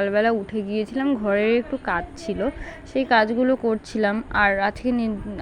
সকালবেলা উঠে গিয়েছিলাম, ঘরের একটু কাজ ছিল, সেই কাজগুলো করছিলাম। আর আজকে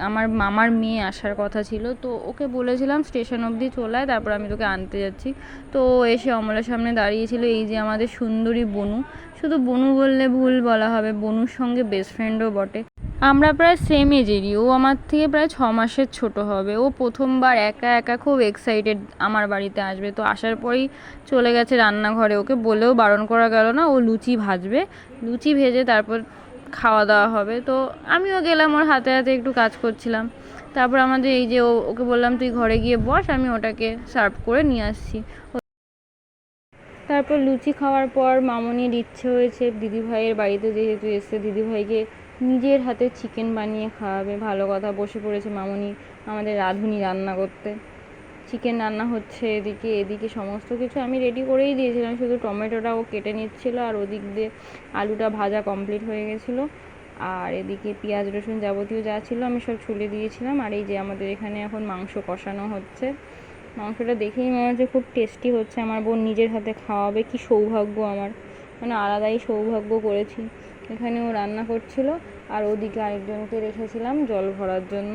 আমার মামার মেয়ে আসার কথা ছিল, তো ওকে বলেছিলাম স্টেশন অবধি চলে আয়, তারপর আমি তোকে আনতে যাচ্ছি। তো ও এসে অমলের সামনে দাঁড়িয়েছিল। এই যে আমাদের সুন্দরী বনু, শুধু বনু বললে ভুল বলা হবে, বনুর সঙ্গে বেস্ট ফ্রেন্ডও বটে। আমরা প্রায় সেম এজেরই, ও আমার থেকে প্রায় 6 মাসের ছোট হবে। ও প্রথমবার একা একা খুব এক্সাইটেড আমার বাড়িতে আসবে। তো আসার পরেই চলে গেছে রান্নাঘরে, ওকে বলেও বারণ করা গেল না। ও লুচি ভাজবে, লুচি ভেজে তারপর খাওয়া দাওয়া হবে। তো আমিও গেলাম, ওর হাতে হাতে একটু কাজ করছিলাম। তারপর আমাদের এই যে ওকে বললাম তুই ঘরে গিয়ে বস, আমি ওটাকে সার্ভ করে নিয়ে আসছি। তারপর লুচি খাওয়ার পর মামনির ইচ্ছে হয়েছে দিদিভাইয়ের বাড়িতে যেহেতু এসে দিদিভাইকে নিজের হাতে চিকেন বানিয়ে খাওয়াবে। ভালো কথা, বসে পড়েছে মামনি আমাদের রাঁধুনি রান্না করতে। চিকেন রান্না হচ্ছে এদিকে, এদিকে সমস্ত কিছু আমি রেডি করেই দিয়েছিলাম, শুধু টমেটোটা ও কেটে নিচ্ছিলো, আর ওদিক দিয়ে আলুটা ভাজা কমপ্লিট হয়ে গেছিলো। আর এদিকে পেঁয়াজ রসুন যাবতীয় যা ছিল আমি সব ছুলে দিয়েছিলাম। আর এই যে আমাদের এখানে এখন মাংস কষানো হচ্ছে। মাংসটা দেখেই মনে হচ্ছে খুব টেস্টি হচ্ছে। আমার বোন নিজের হাতে খাওয়াবে, কি সৌভাগ্য আমার, মানে আলাদাই সৌভাগ্য করেছি। এখানে ও রান্না করছিল, আর ওদিকে আরেকজনকে রেখেছিলাম জল ভরার জন্য।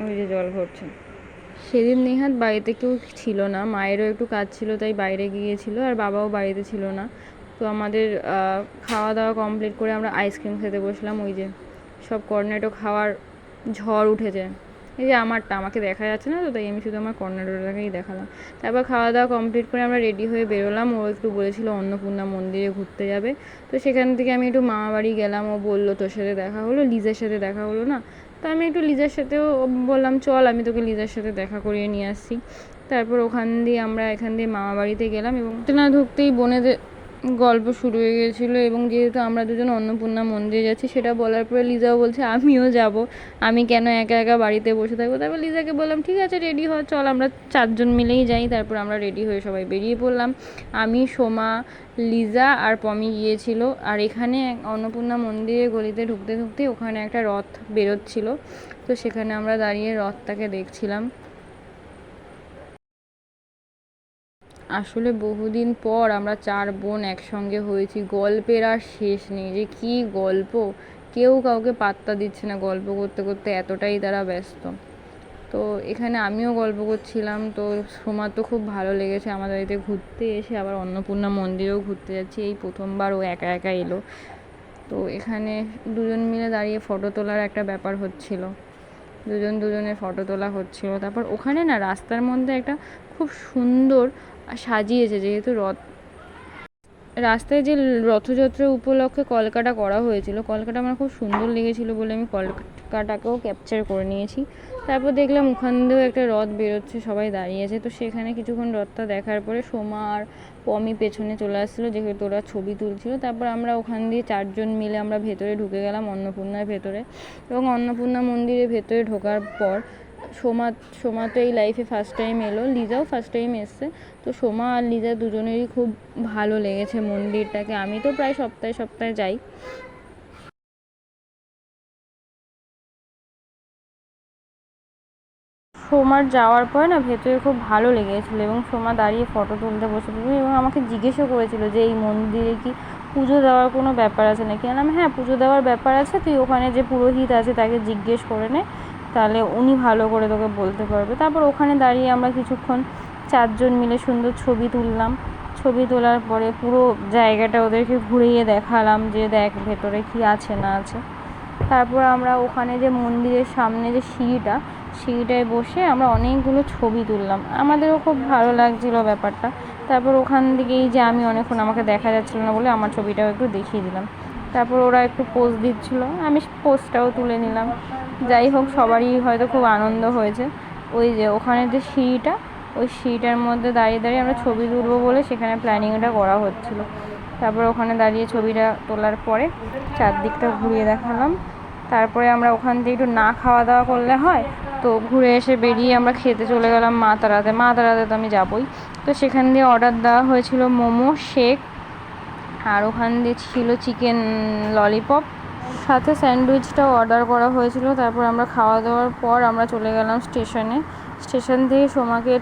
ওই যে জল ভরছে। সেদিন নেহাত বাড়িতে কেউ ছিল না, মায়েরও একটু কাজ ছিল তাই বাইরে গিয়েছিল, আর বাবাও বাড়িতে ছিল না। তো আমাদের খাওয়া দাওয়া কমপ্লিট করে আমরা আইসক্রিম খেতে বসলাম। ওই যে সব কর্নেটো খাওয়ার ঝড় উঠেছে। এই যে আমাকে দেখা যাচ্ছে না, তো তাই আমি শুধু আমার কর্নেটোটাকেই দেখালাম। তারপর খাওয়া দাওয়া কমপ্লিট করে আমরা রেডি হয়ে বেরোলাম। ও একটু বলেছিল অন্নপূর্ণা মন্দিরে ঘুরতে যাবে, তো সেখান থেকে আমি একটু মামা বাড়ি গেলাম। ও বললো তোর সাথে দেখা হলো, লিজের সাথে দেখা হলো না, তো আমি একটু লিজার সাথেও বললাম চল আমি তোকে লিজার সাথে দেখা করিয়ে নিয়ে আসছি। তারপর ওখান দিয়ে আমরা এখান দিয়ে মামা বাড়িতে গেলাম, এবং না ঢুকতেই বোনেদের গল্প শুরু হয়ে গেছিলো। এবং যেহেতু আমরা দুজন অন্নপূর্ণা মন্দিরে যাচ্ছি সেটা বলার পরে লিজাও বলছে আমিও যাব, আমি কেন একা একা বাড়িতে বসে থাকবো। তারপর লিজাকে বললাম ঠিক আছে রেডি হ, চল আমরা 4 জন মিলেই যাই। তারপর আমরা রেডি হয়ে সবাই বেরিয়ে পড়লাম। আমি, সোমা, লিজা আর পমি গিয়েছিল। আর এখানে অন্নপূর্ণা মন্দিরের গলিতে ঢুকতে ঢুকতে ওখানে একটা রথ বেরোচ্ছিল, তো সেখানে আমরা দাঁড়িয়ে রথটাকে দেখছিলাম। আসলে বহুদিন পর আমরা 4 বোন একসঙ্গে হয়েছি, গল্পের আর শেষ নেই, যে কি গল্প, কেউ কাউকে পাত্তা দিচ্ছে না, গল্প করতে করতে এতটাই তারা ব্যস্ত। তো এখানে আমিও গল্প করছিলাম। তো সোমার তো খুব ভালো লেগেছে আমাদের বাড়িতে ঘুরতে এসে, আবার অন্নপূর্ণা মন্দিরেও ঘুরতে যাচ্ছি, এই প্রথমবার ও একা একা এলো। তো এখানে দুজন মিলে দাঁড়িয়ে ফটো তোলার একটা ব্যাপার হচ্ছিল, দুজনের ফটো তোলা হচ্ছিল। তারপর ওখানে না রাস্তার মধ্যে একটা খুব সুন্দর সাজিয়েছে, যেহেতু রাস্তায় যে রথযাত্রা উপলক্ষে কলকাটা করা হয়েছিল, কলকাটা আমার খুব সুন্দর লেগেছিলো বলে আমি কলকাটাকেও ক্যাপচার করে নিয়েছি। তারপর দেখলাম ওখান দিয়েও একটা রথ বেরোচ্ছে, সবাই দাঁড়িয়েছে। তো সেখানে কিছুক্ষণ রথটা দেখার পরে সোমা আর পমি পেছনে চলে আসছিলো, যেহেতু ওরা ছবি তুলছিল। তারপর আমরা ওখান দিয়ে 4 জন মিলে আমরা ভেতরে ঢুকে গেলাম অন্নপূর্ণার ভেতরে। এবং অন্নপূর্ণা মন্দিরের ভেতরে ঢোকার পর সোমা তো এই লাইফে ফার্স্ট টাইম এলো, লিজাও ফার্স্ট টাইম এসছে। তো সোমা আর লিজা দুজনেরই খুব ভালো লেগেছে মন্দিরটাকে। আমি তো প্রায় সপ্তাহে সপ্তাহে যাই। সোমার যাওয়ার পরে না ভেতরে খুব ভালো লেগেছিলো, এবং সোমা দাঁড়িয়ে ফটো তুলতে বসে পড়লো, এবং আমাকে জিজ্ঞেসও করেছিল যে এই মন্দিরে কি পুজো দেওয়ার কোনো ব্যাপার আছে নাকি। আমি হ্যাঁ পুজো দেওয়ার ব্যাপার আছে, তুই ওখানে যে পুরোহিত আছে তাকে জিজ্ঞেস করে নে, তাহলে উনি ভালো করে তোকে বলতে পারবে। তারপর ওখানে দাঁড়িয়ে আমরা কিছুক্ষণ 4 জন মিলে সুন্দর ছবি তুললাম। ছবি তোলার পরে পুরো জায়গাটা ওদেরকে ঘুরিয়ে দেখালাম যে দেখ ভেতরে কি আছে না আছে। তারপর আমরা ওখানে যে মন্দিরের সামনে যে সিঁড়িটায় বসে আমরা অনেকগুলো ছবি তুললাম, আমাদেরও খুব ভালো লাগছিলো ব্যাপারটা। তারপর ওখান থেকেই যে আমি অনেকক্ষণ আমাকে দেখা যাচ্ছিলো না বলে আমার ছবিটাও একটু দেখিয়ে দিলাম। তারপর ওরা একটু পোজ দিচ্ছিল, আমি পোজটাও তুলে নিলাম। যাই হোক সবারই হয়তো খুব আনন্দ হয়েছে। ওই যে ওখানে যে সিঁড়িটা, ওই সিঁড়িটার মধ্যে দাঁড়িয়ে দাঁড়িয়ে আমরা ছবি তুলবো বলে সেখানে প্ল্যানিংটা করা হচ্ছিলো। তারপর ওখানে দাঁড়িয়ে ছবিটা তোলার পরে চারদিকটা ঘুরিয়ে দেখালাম। তারপরে আমরা ওখান থেকে একটু না খাওয়া দাওয়া করলে হয়, তো ঘুরে এসে বেরিয়ে আমরা খেতে চলে গেলাম মা তারাতে তো আমি যাবই। তো সেখান দিয়ে অর্ডার দেওয়া হয়েছিল মোমো, শেক, আর ওখান দিয়ে ছিল চিকেন ললিপপ, সাথে স্যান্ডউইচটাও অর্ডার করা হয়েছিল। তারপর আমরা খাওয়া দাওয়ার পর আমরা চলে গেলাম স্টেশনে। স্টেশন থেকে সোমাকে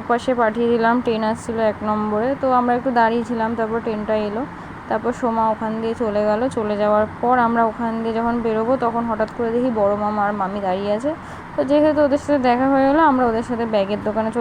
ওপাশে পাঠিয়ে দিলাম, ট্রেন আসছিলো 1 নম্বরে। তো আমরা একটু দাঁড়িয়েছিলাম, তারপর ট্রেনটা এলো। তারপর সোমা ওখান দিয়ে চলে গেল। চলে যাওয়ার পর আমরা ওখান দিয়ে যখন বেরোবো তখন হঠাৎ করে দেখি বড় মামা আর মামি দাঁড়িয়ে আছে। তো যেহেতু ওদের সাথে দেখা হয়ে গেলো, আমরা ওদের সাথে ব্যাগের দোকানে